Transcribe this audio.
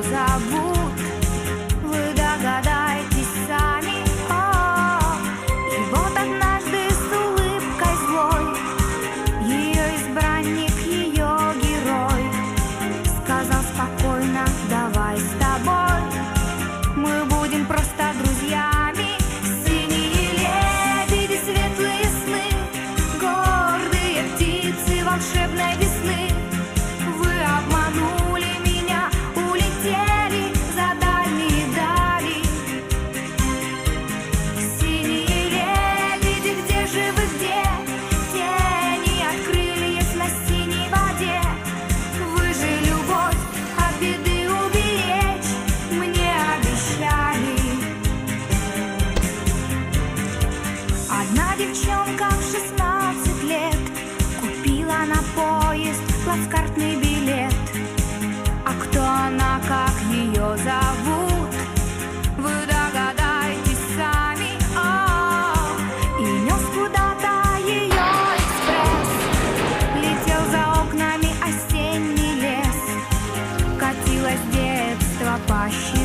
ее зовут, вы догадаетесь сами. И вот однажды с улыбкой злой ее избранник, ее герой сказал спокойно: давай с тобой мы будем просто друзьями. Синие лебеди, светлые сны, гордые птицы волшебной весны. Вы обманули меня, улетели за дальние дали. Синие лебеди, где же вы, где? Тени от крыльев на синей воде. Вы же любовь от беды уберечь мне обещали. Одна девчонка в 16 лет купила на поезд плацкартный билет. А кто она, как ее зовут, вы догадаетесь сами. И нес куда-то ее экспресс, летел за окнами осенний лес. Катилось детство по щекам.